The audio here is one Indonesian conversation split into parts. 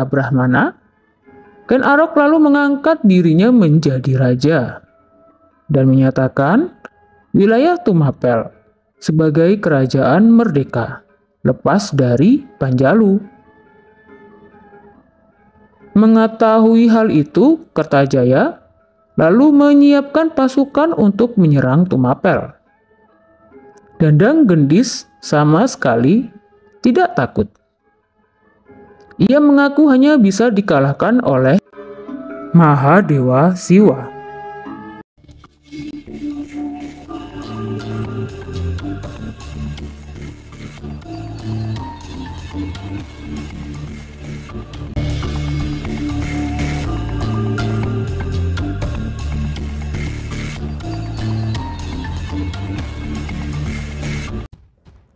Brahmana, Ken Arok lalu mengangkat dirinya menjadi raja dan menyatakan wilayah Tumapel sebagai kerajaan merdeka lepas dari Panjalu. Mengetahui hal itu, Kertajaya lalu menyiapkan pasukan untuk menyerang Tumapel. Dandang Gendis sama sekali tidak takut. Ia mengaku hanya bisa dikalahkan oleh Mahadewa Siwa.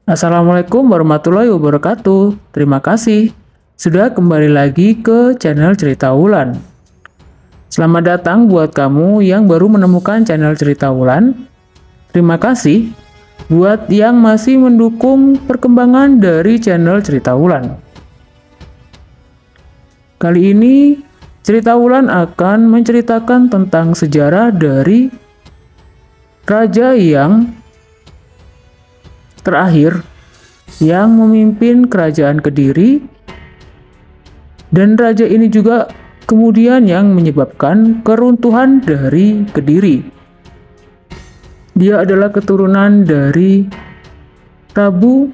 Assalamualaikum warahmatullahi wabarakatuh. Terima kasih sudah kembali lagi ke channel Cerita Wulan. Selamat datang buat kamu yang baru menemukan channel Cerita Wulan. Terima kasih buat yang masih mendukung perkembangan dari channel Cerita Wulan. Kali ini Cerita Wulan akan menceritakan tentang sejarah dari raja yang terakhir yang memimpin kerajaan Kediri, dan raja ini juga kemudian yang menyebabkan keruntuhan dari Kediri. Dia adalah keturunan dari Prabu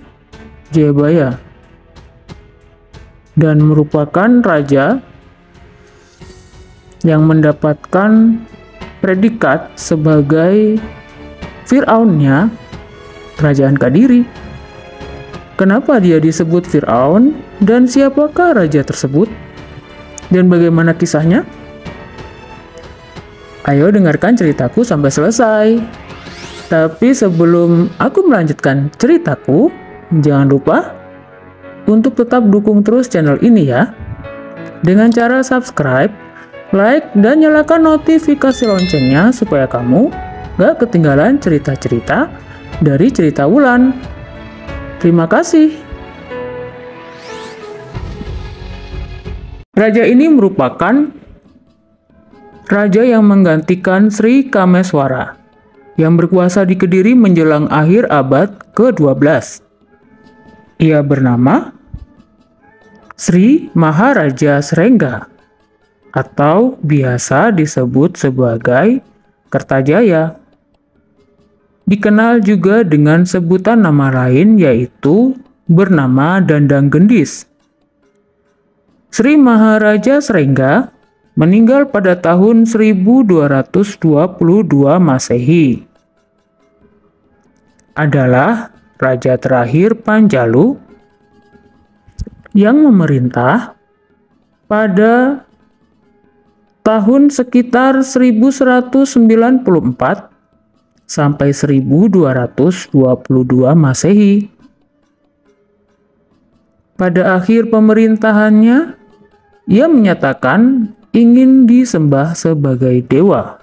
Jayabaya dan merupakan raja yang mendapatkan predikat sebagai Firaunnya kerajaan Kediri. Kenapa dia disebut Firaun dan siapakah raja tersebut? Dan bagaimana kisahnya? Ayo dengarkan ceritaku sampai selesai. Tapi sebelum aku melanjutkan ceritaku, jangan lupa untuk tetap dukung terus channel ini ya. Dengan cara subscribe, like, dan nyalakan notifikasi loncengnya supaya kamu gak ketinggalan cerita-cerita dari Cerita Wulan. Terima kasih. Raja ini merupakan raja yang menggantikan Sri Kameswara yang berkuasa di Kediri menjelang akhir abad ke-12. Ia bernama Sri Maharaja Srengga atau biasa disebut sebagai Kertajaya. Dikenal juga dengan sebutan nama lain yaitu bernama Dandang Gendis. Sri Maharaja Srengga meninggal pada tahun 1222 Masehi. Adalah raja terakhir Panjalu yang memerintah pada tahun sekitar 1194 sampai 1222 Masehi. Pada akhir pemerintahannya, ia menyatakan ingin disembah sebagai dewa.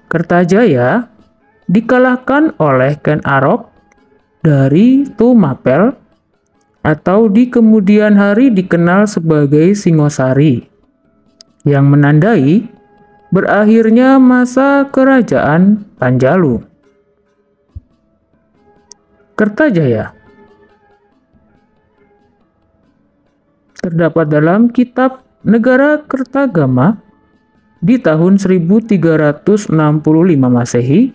Kertajaya dikalahkan oleh Ken Arok dari Tumapel atau di kemudian hari dikenal sebagai Singosari, yang menandai berakhirnya masa kerajaan Panjalu. Kertajaya terdapat dalam kitab Negara Kertagama di tahun 1365 Masehi,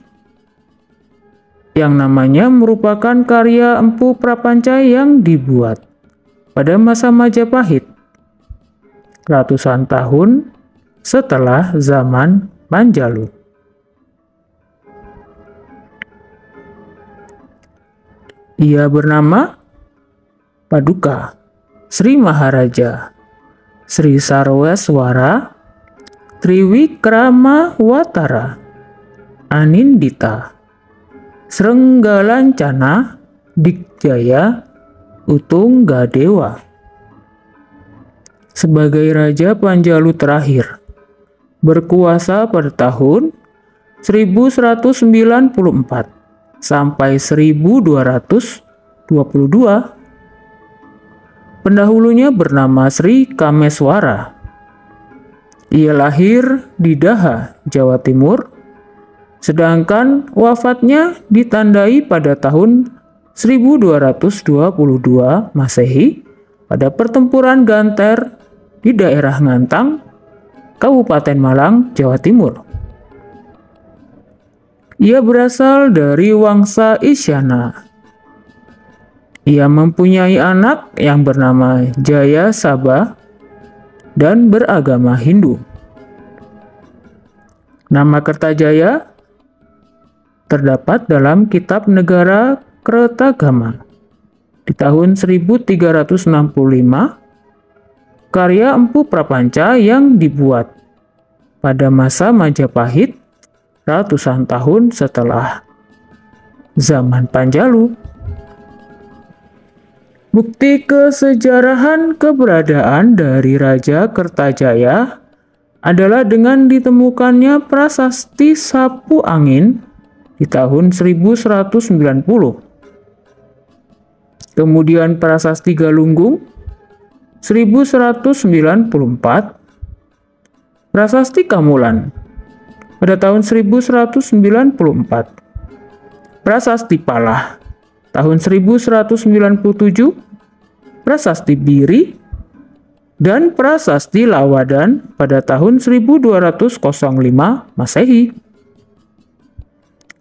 yang namanya merupakan karya Empu Prapanca yang dibuat pada masa Majapahit, ratusan tahun setelah zaman Panjalu. Ia bernama Paduka Sri Maharaja Sri Sarweswara Triwikrama Watara Anindita Srenggalancana Dikjaya Utunggadewa sebagai Raja Panjalu terakhir, berkuasa pada tahun 1194 sampai 1222. Pendahulunya bernama Sri Kameswara. Ia lahir di Daha, Jawa Timur, sedangkan wafatnya ditandai pada tahun 1222 Masehi pada pertempuran Ganter di daerah Ngantang, Kabupaten Malang, Jawa Timur. Ia berasal dari Wangsa Isyana. Ia mempunyai anak yang bernama Jaya Sabha dan beragama Hindu. Nama Kertajaya terdapat dalam Kitab Negara Kretagama di tahun 1365, karya Empu Prapanca yang dibuat pada masa Majapahit ratusan tahun setelah zaman Panjalu. Bukti kesejarahan keberadaan dari Raja Kertajaya adalah dengan ditemukannya prasasti Sapu Angin di tahun 1190. Kemudian prasasti Galunggung 1194, prasasti Kamulan pada tahun 1194, prasasti Palah tahun 1197, prasasti Biri, dan prasasti Lawadan pada tahun 1205 Masehi.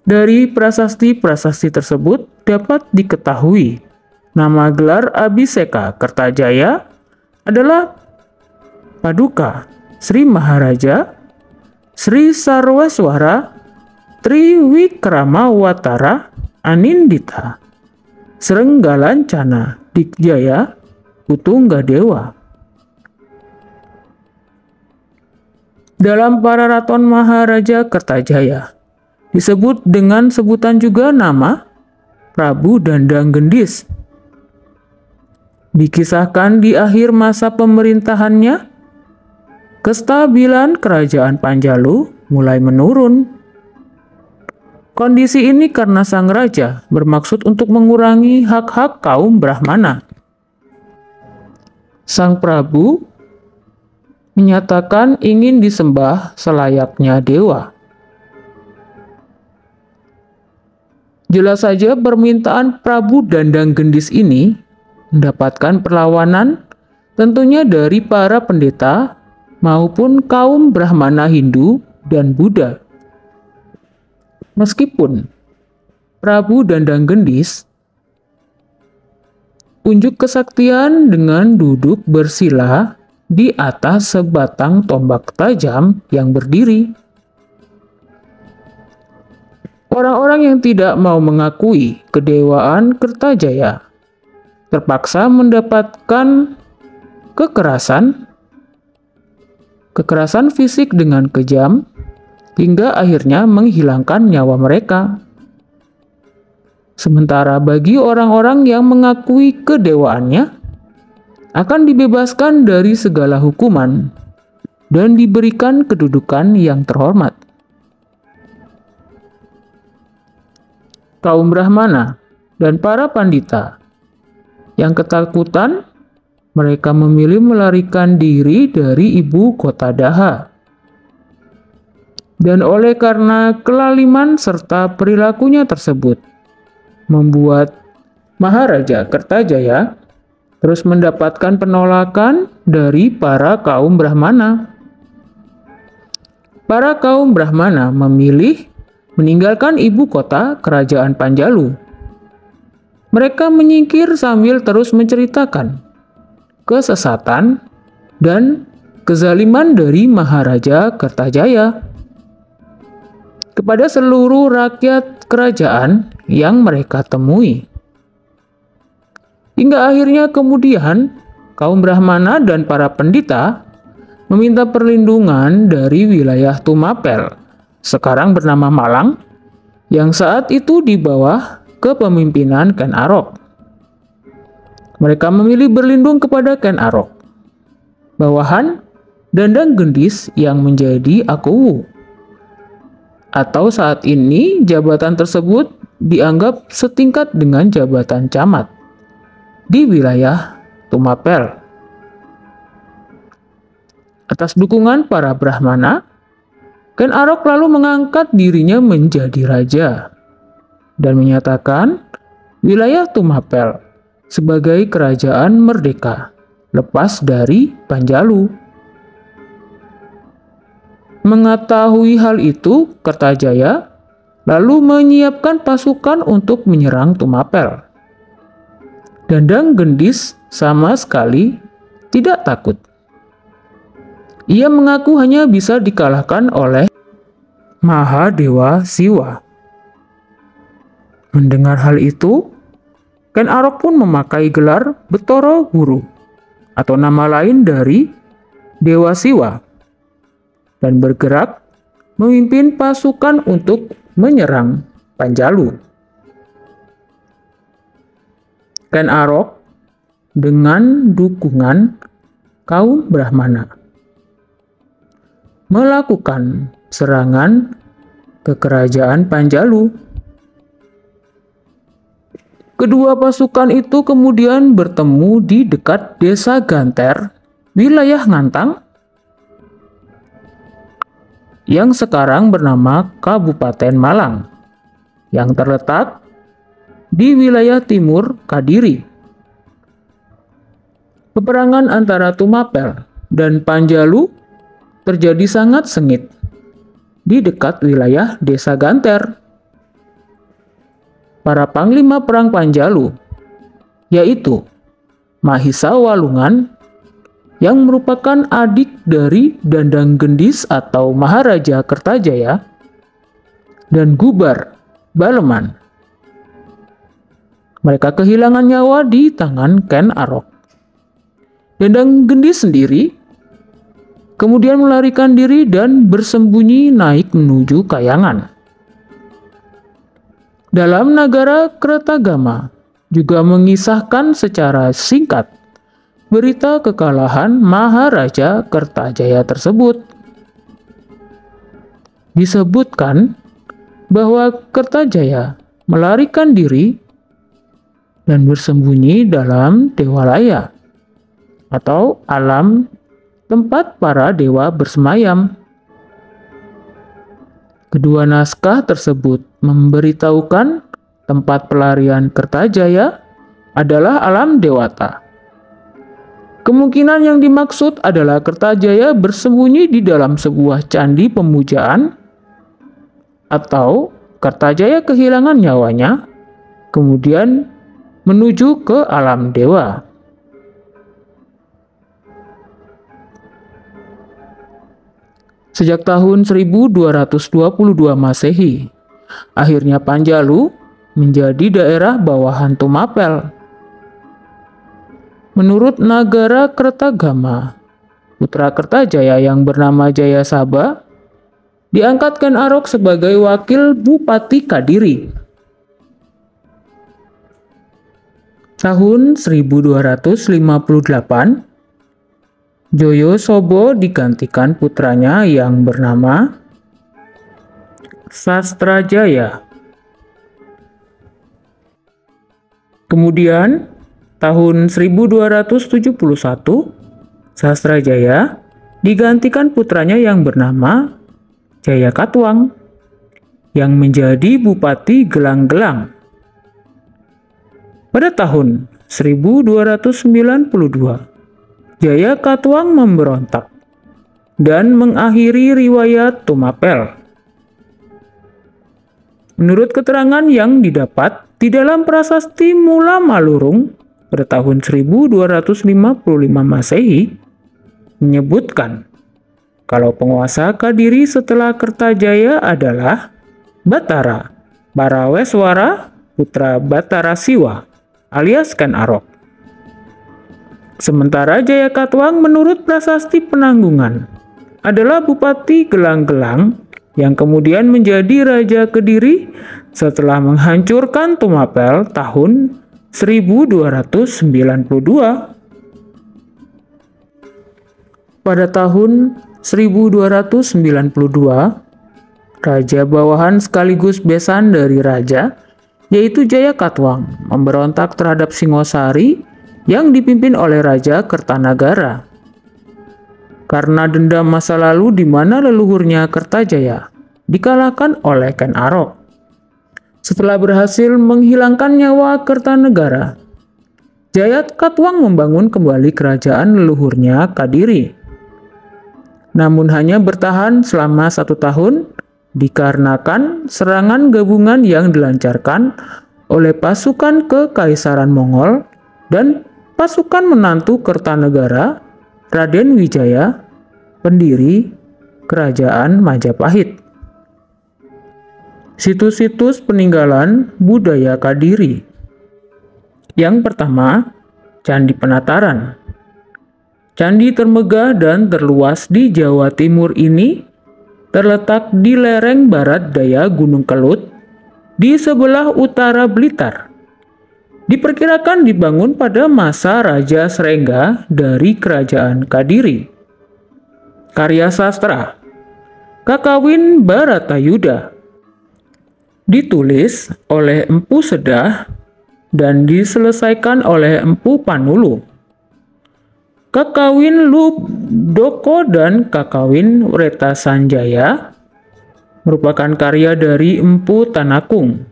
Dari prasasti-prasasti tersebut dapat diketahui nama gelar Abhiseka Kertajaya adalah Paduka Sri Maharaja Sri Sarwaswara Triwikramawatara Anindita Srenggalancana Dikjaya Utunggadewa. Dalam Pararaton Maharaja Kertajaya disebut dengan sebutan juga nama Prabu Dandang Gendis. Dikisahkan di akhir masa pemerintahannya, kestabilan kerajaan Panjalu mulai menurun. Kondisi ini karena sang raja bermaksud untuk mengurangi hak-hak kaum Brahmana. Sang Prabu menyatakan ingin disembah selayaknya dewa. Jelas saja permintaan Prabu Dandang Gendis ini mendapatkan perlawanan tentunya dari para pendeta maupun kaum Brahmana Hindu dan Buddha. Meskipun Prabu Dandang Gendis unjuk kesaktian dengan duduk bersila di atas sebatang tombak tajam yang berdiri. Orang-orang yang tidak mau mengakui kedewaan Kertajaya terpaksa mendapatkan kekerasan fisik dengan kejam hingga akhirnya menghilangkan nyawa mereka. Sementara bagi orang-orang yang mengakui kedewaannya akan dibebaskan dari segala hukuman dan diberikan kedudukan yang terhormat. Kaum Brahmana dan para pandita yang ketakutan, mereka memilih melarikan diri dari ibu kota Daha. Dan oleh karena kelaliman serta perilakunya tersebut, membuat Maharaja Kertajaya terus mendapatkan penolakan dari para kaum Brahmana. Para kaum Brahmana memilih meninggalkan ibu kota kerajaan Panjalu. Mereka menyingkir sambil terus menceritakan kesesatan dan kezaliman dari Maharaja Kertajaya kepada seluruh rakyat kerajaan yang mereka temui. Hingga akhirnya kemudian kaum Brahmana dan para pendeta meminta perlindungan dari wilayah Tumapel, sekarang bernama Malang, yang saat itu di bawah kepemimpinan Ken Arok. Mereka memilih berlindung kepada Ken Arok, bawahan Dandang Gendis yang menjadi Akuwu. Atau saat ini jabatan tersebut dianggap setingkat dengan jabatan camat di wilayah Tumapel. Atas dukungan para Brahmana, Ken Arok lalu mengangkat dirinya menjadi raja dan menyatakan wilayah Tumapel sebagai kerajaan merdeka lepas dari Panjalu. Mengetahui hal itu, Kertajaya lalu menyiapkan pasukan untuk menyerang Tumapel. Dandang Gendis sama sekali tidak takut. Ia mengaku hanya bisa dikalahkan oleh Mahadewa Siwa. Mendengar hal itu, Ken Arok pun memakai gelar Betara Guru atau nama lain dari Dewa Siwa dan bergerak memimpin pasukan untuk menyerang Panjalu. Ken Arok dengan dukungan kaum Brahmana melakukan serangan ke kerajaan Panjalu. Kedua pasukan itu kemudian bertemu di dekat desa Ganter, wilayah Ngantang, yang sekarang bernama Kabupaten Malang, yang terletak di wilayah timur Kadiri. Peperangan antara Tumapel dan Panjalu terjadi sangat sengit di dekat wilayah desa Ganter. Para panglima perang Panjalu, yaitu Mahisa Walungan yang merupakan adik dari Dandang Gendis atau Maharaja Kertajaya, dan Gubar Baleman. Mereka kehilangan nyawa di tangan Ken Arok. Dandang Gendis sendiri kemudian melarikan diri dan bersembunyi naik menuju Kayangan. Dalam Nagara Kretagama juga mengisahkan secara singkat berita kekalahan Maharaja Kertajaya tersebut. Disebutkan bahwa Kertajaya melarikan diri dan bersembunyi dalam Dewalaya atau alam tempat para dewa bersemayam. Kedua naskah tersebut memberitahukan tempat pelarian Kertajaya adalah alam Dewata. Kemungkinan yang dimaksud adalah Kertajaya bersembunyi di dalam sebuah candi pemujaan, atau Kertajaya kehilangan nyawanya, kemudian menuju ke alam dewa. Sejak tahun 1222 Masehi, akhirnya Panjalu menjadi daerah bawahan Tumapel. Menurut Nagara Kretagama, putra Kertajaya yang bernama Jayasabha diangkat Ken Arok sebagai wakil Bupati Kadiri. Tahun 1258, Joyosobo digantikan putranya yang bernama Sastrajaya. Kemudian, tahun 1271, Sastrajaya digantikan putranya yang bernama Jayakatwang, yang menjadi Bupati Gelang-Gelang. Pada tahun 1292, Jayakatwang memberontak dan mengakhiri riwayat Tumapel. Menurut keterangan yang didapat di dalam prasasti Mula Malurung pada tahun 1255 Masehi, menyebutkan kalau penguasa Kadiri setelah Kertajaya adalah Batara Baraweswara putra Batara Siwa alias Ken Arok. Sementara Jayakatwang menurut prasasti Penanggungan adalah Bupati Gelang-Gelang yang kemudian menjadi Raja Kediri setelah menghancurkan Tumapel tahun 1292. Pada tahun 1292, Raja bawahan sekaligus besan dari raja, yaitu Jayakatwang, memberontak terhadap Singosari yang dipimpin oleh Raja Kertanagara. Karena dendam masa lalu di mana leluhurnya Kertajaya dikalahkan oleh Ken Arok. Setelah berhasil menghilangkan nyawa Kertanegara, Jayat Katwang membangun kembali kerajaan leluhurnya Kadiri. Namun hanya bertahan selama 1 tahun dikarenakan serangan gabungan yang dilancarkan oleh pasukan Kekaisaran Mongol dan pasukan menantu Kertanegara, Raden Wijaya, pendiri Kerajaan Majapahit. Situs-situs peninggalan budaya Kadiri. Yang pertama, Candi Penataran. Candi termegah dan terluas di Jawa Timur ini terletak di lereng barat daya Gunung Kelut di sebelah utara Blitar. Diperkirakan dibangun pada masa Raja Srengga dari Kerajaan Kadiri. Karya sastra Kakawin Baratayuda ditulis oleh Empu Sedah dan diselesaikan oleh Empu Panulu. Kakawin Ludoko dan Kakawin Wreta Sanjaya merupakan karya dari Empu Tanakung.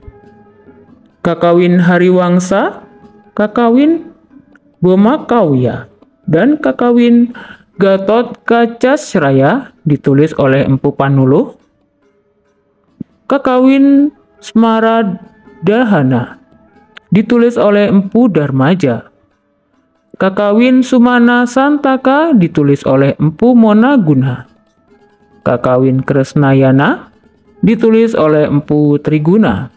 Kakawin Hariwangsa, Kakawin Bomakauya, dan Kakawin Gatot Kacasraya ditulis oleh Empu Panuluh. Kakawin Smaradahana ditulis oleh Empu Darmaja. Kakawin Sumana Santaka ditulis oleh Empu Monaguna. Kakawin Kresnayana ditulis oleh Empu Triguna.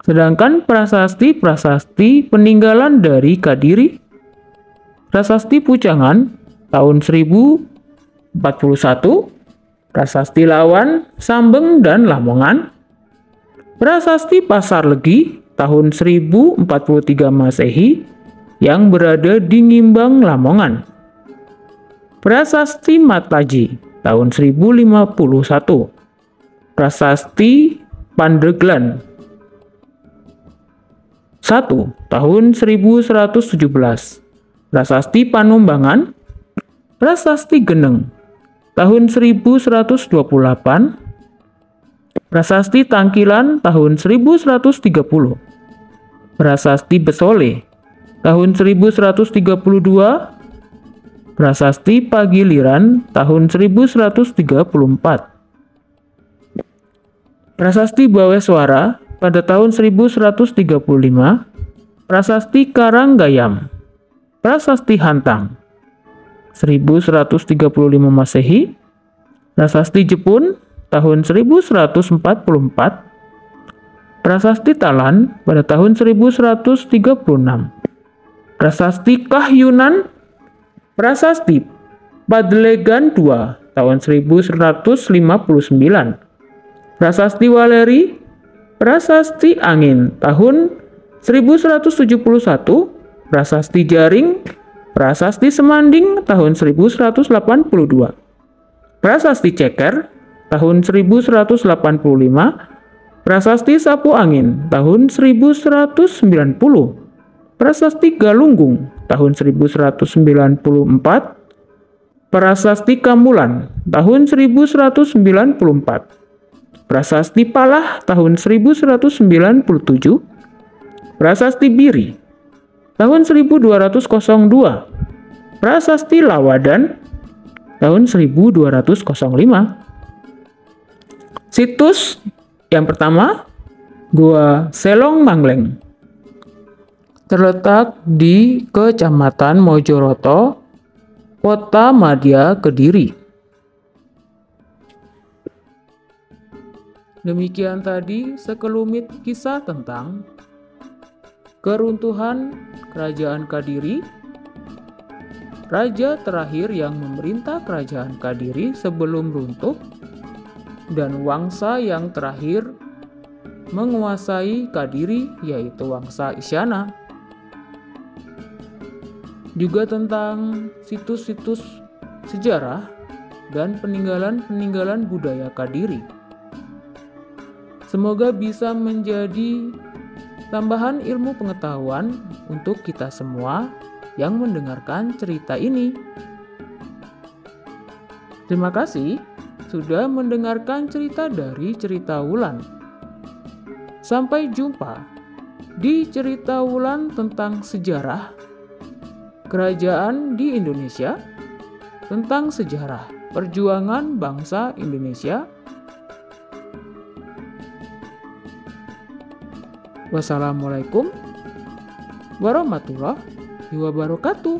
Sedangkan prasasti-prasasti peninggalan dari Kadiri, Prasasti Pucangan tahun 1041, Prasasti Lawan, Sambeng dan Lamongan, Prasasti Pasar Legi tahun 1043 Masehi yang berada di Ngimbang, Lamongan, Prasasti Mataji tahun 1051, Prasasti Pandeglan 1 tahun 1117, Prasasti Panumbangan, Prasasti Geneng tahun 1128, Prasasti Tangkilan tahun 1130, Prasasti Besole tahun 1132, Prasasti Pagiliran tahun 1134, Prasasti Baweswara pada tahun 1135, Prasasti Karanggayam, Prasasti Hantang 1135 Masehi, Prasasti Jepun tahun 1144, Prasasti Talan pada tahun 1136, Prasasti Kahyunan, Prasasti Padlegan II tahun 1159, Prasasti Waleri, Prasasti Angin tahun 1171, Prasasti Jaring, Prasasti Semanding tahun 1182, Prasasti Ceker tahun 1185, Prasasti Sapu Angin tahun 1190, Prasasti Galunggung tahun 1194, Prasasti Kamulan tahun 1194, Prasasti Palah tahun 1197, Prasasti Biri tahun 1202, Prasasti Lawadan tahun 1205. Situs yang pertama, Gua Selong Mangleng, terletak di Kecamatan Mojoroto, Kota Madya, Kediri. Demikian tadi sekelumit kisah tentang keruntuhan Kerajaan Kadiri, raja terakhir yang memerintah Kerajaan Kadiri sebelum runtuh, dan wangsa yang terakhir menguasai Kadiri, yaitu Wangsa Isyana. Juga tentang situs-situs sejarah dan peninggalan-peninggalan budaya Kadiri. Semoga bisa menjadi tambahan ilmu pengetahuan untuk kita semua yang mendengarkan cerita ini. Terima kasih sudah mendengarkan cerita dari Cerita Wulan. Sampai jumpa di Cerita Wulan tentang sejarah kerajaan di Indonesia, tentang sejarah perjuangan bangsa Indonesia. Wassalamualaikum warahmatullahi wabarakatuh.